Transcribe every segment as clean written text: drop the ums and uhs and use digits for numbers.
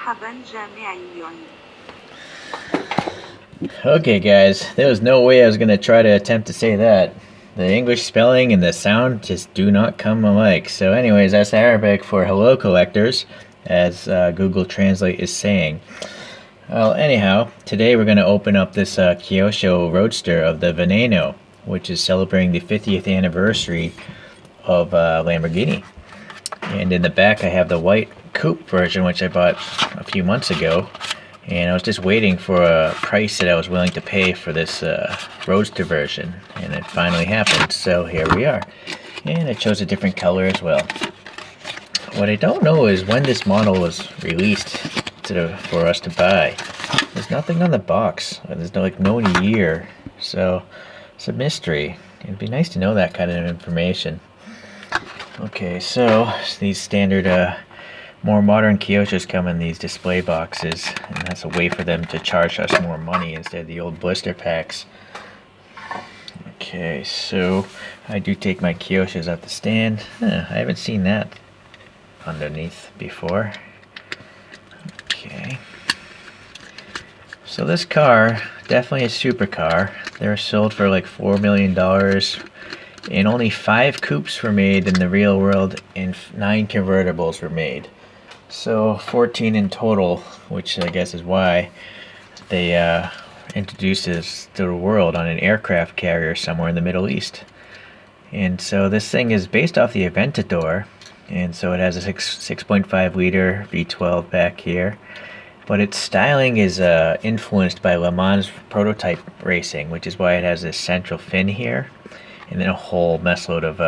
مرحبا جامعي. Okay, guys, there was no way I was going to try to attempt to say that. The English spelling and the sound just do not come alike. So, anyways, that's Arabic for hello, collectors, as Google Translate is saying. Well, anyhow, today we're going to open up this Kyosho roadster of the Veneno, which is celebrating the 50th anniversary of Lamborghini. And in the back, I have the white coupe version, which I bought a few months ago. And I was just waiting for a price that I was willing to pay for this roadster version, and it finally happened. So here we are, and it chose a different color as well. What I don't know is when this model was released for us to buy. There's nothing on the box. There's no year, so it's a mystery. It'd be nice to know that kind of information. Okay, so these standard more modern Kyoshos come in these display boxes, and that's a way for them to charge us more money instead of the old blister packs. Okay, so I do take my Kyoshos out the stand. I haven't seen that underneath before. Okay. So this car, definitely a supercar. They're sold for like $4 million, and only 5 coupes were made in the real world, and 9 convertibles were made. So 14 in total, which I guess is why they introduced this to the world on an aircraft carrier somewhere in the Middle East. And so this thing is based off the Aventador, and so it has a 6.5 liter V12 back here. But its styling is influenced by Le Mans prototype racing, which is why it has this central fin here, and then a whole messload of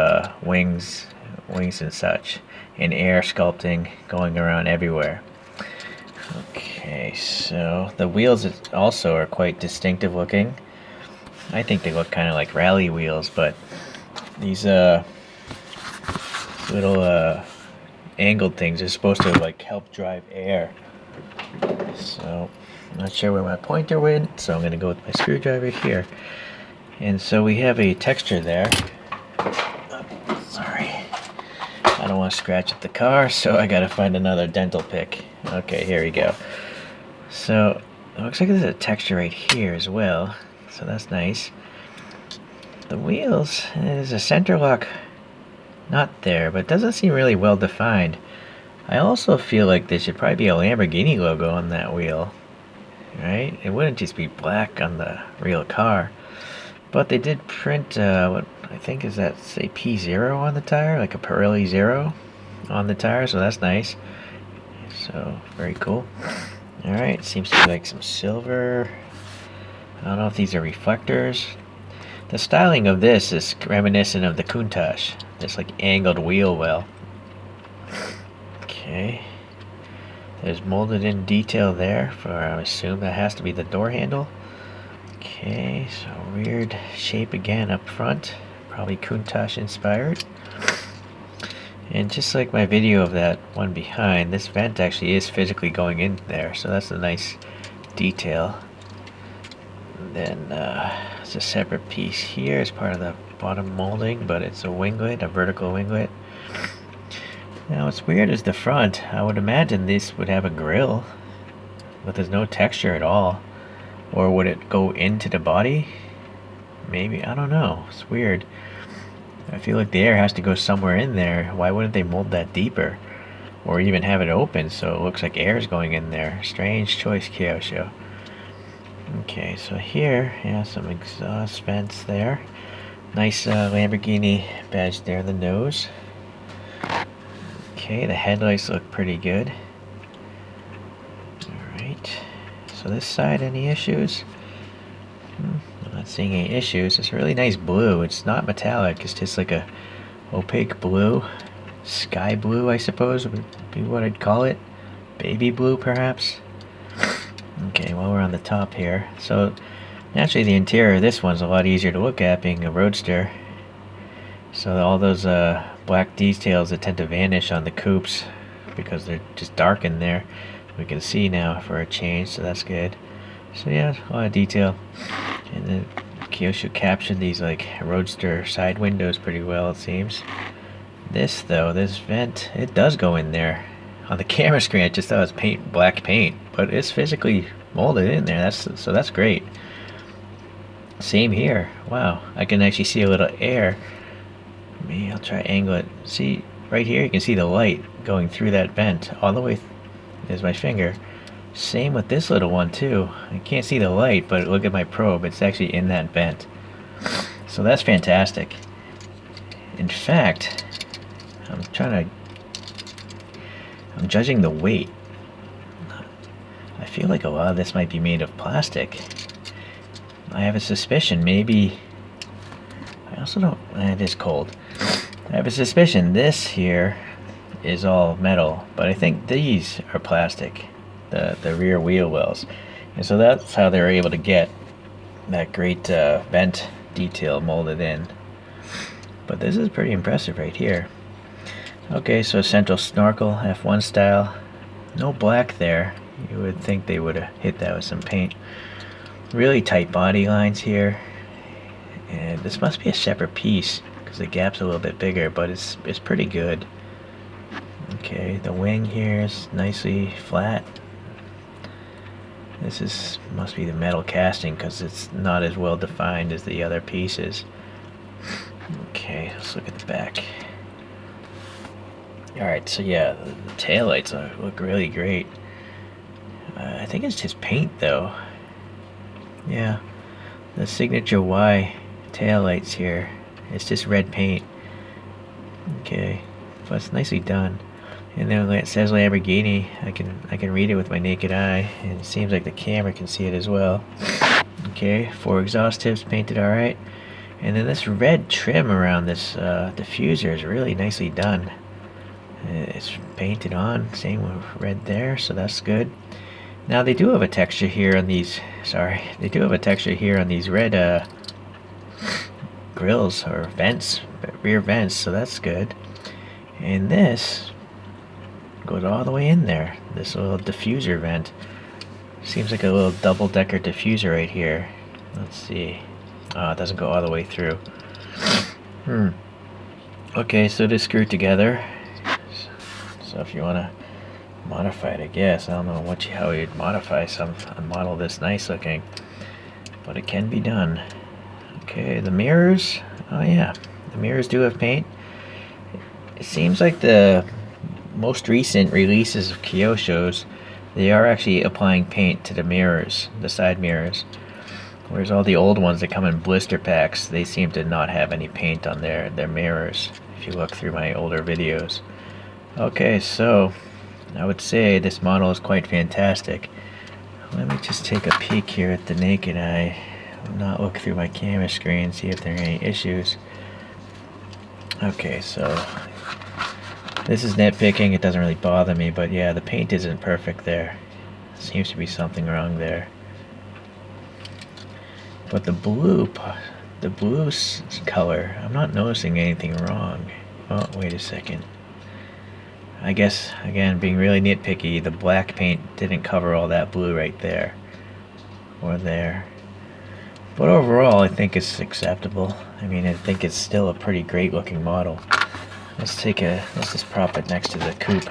wings and such, and air sculpting going around everywhere. Okay, so the wheels also are quite distinctive looking. I think they look kind of like rally wheels, but these little angled things are supposed to like help drive air. So I'm not sure where my pointer went, so I'm going to go with my screwdriver here. And so we have a texture there. Sorry, I don't want to scratch up the car, so I gotta find another dental pick. Okay, here we go. So it looks like there's a texture right here as well, so that's nice. The wheels, there's a center lock not there, but it doesn't seem really well defined. I also feel like there should probably be a Lamborghini logo on that wheel, right? It wouldn't just be black on the real car. But they did print, what I think is that, say, P0 on the tire, like a Pirelli Zero on the tire, so that's nice. So, very cool. Alright, seems to be like some silver. I don't know if these are reflectors. The styling of this is reminiscent of the Countach, this like angled wheel well. Okay. There's molded in detail there for, I assume that has to be the door handle. Okay, so weird shape again up front, probably Countach inspired. And just like my video of that one behind, this vent actually is physically going in there, so that's a nice detail. And then it's a separate piece here as part of the bottom molding, but it's a winglet, a vertical winglet. Now what's weird is the front. I would imagine this would have a grill, but there's no texture at all. Or would it go into the body? Maybe, I don't know. It's weird. I feel like the air has to go somewhere in there. Why wouldn't they mold that deeper? Or even have it open so it looks like air is going in there. Strange choice, Kyosho. Okay, so here, yeah, some exhaust vents there. Nice Lamborghini badge there in the nose. Okay, the headlights look pretty good. Alright. So this side, any issues? I'm not seeing any issues. It's a really nice blue. It's not metallic. It's just like a opaque blue. Sky blue, I suppose, would be what I'd call it. Baby blue, perhaps. Okay, well, we're on the top here. So, naturally, the interior of this one's a lot easier to look at, being a roadster. So all those black details that tend to vanish on the coupes because they're just dark in there, we can see now for a change, so that's good. So yeah, a lot of detail. And then Kyosho captured these like roadster side windows pretty well, it seems. This though, this vent, it does go in there On the camera screen, I just thought it was paint, black paint, but it's physically molded in there. That's great. Same here. Wow, I can actually see a little air. Maybe I'll try to angle it. See, right here you can see the light going through that vent all the way. There's my finger. Same with this little one too. I can't see the light, but look at my probe. It's actually in that vent. So that's fantastic. In fact, I'm judging the weight. I feel like a lot of this might be made of plastic. I have a suspicion maybe. I also don't. It is cold. I have a suspicion this here is all metal, but I think these are plastic. The rear wheel wells, and so that's how they were able to get that great vent detail molded in. But this is pretty impressive right here. Okay, so central snorkel, F1 style. No black there. You would think they would have hit that with some paint. Really tight body lines here. And this must be a separate piece because the gap's a little bit bigger, but it's pretty good. Okay, the wing here is nicely flat. This must be the metal casting because it's not as well defined as the other pieces. Okay, let's look at the back. Alright, so yeah, the taillights look really great. I think it's just paint though. Yeah, the signature Y taillights here. It's just red paint. Okay, but it's nicely done. And then it says Lamborghini. I can read it with my naked eye, and it seems like the camera can see it as well. Okay, 4 exhaust tips painted alright. And then this red trim around this diffuser is really nicely done. It's painted on, same with red there, so that's good. Now they do have a texture here on these. They do have a texture here on these red grills or vents, rear vents, so that's good. And this goes all the way in there. This little diffuser vent seems like a little double-decker diffuser right here. Let's see. Oh, it doesn't go all the way through. Okay, so they're screwed together. So if you want to modify it, I guess. I don't know how you'd modify a model this nice looking, but it can be done. Okay, the mirrors. Oh yeah, the mirrors do have paint. It seems like the most recent releases of Kyosho's, they are actually applying paint to the mirrors, the side mirrors. Whereas all the old ones that come in blister packs, they seem to not have any paint on their mirrors, if you look through my older videos. Okay, so I would say this model is quite fantastic. Let me just take a peek here at the naked eye. Not look through my camera screen, see if there are any issues. Okay, so this is nitpicking, it doesn't really bother me, but yeah, the paint isn't perfect there. Seems to be something wrong there. But the blue color, I'm not noticing anything wrong. Oh, wait a second. I guess, again, being really nitpicky, the black paint didn't cover all that blue right there. Or there. But overall, I think it's acceptable. I mean, I think it's still a pretty great looking model. Let's just prop it next to the coupe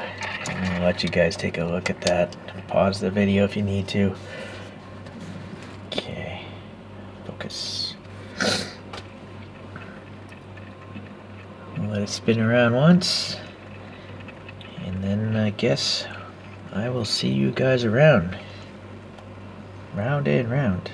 and let you guys take a look at that. Pause the video if you need to. Okay, focus. We'll let it spin around once, and then I guess I will see you guys around. Round and round.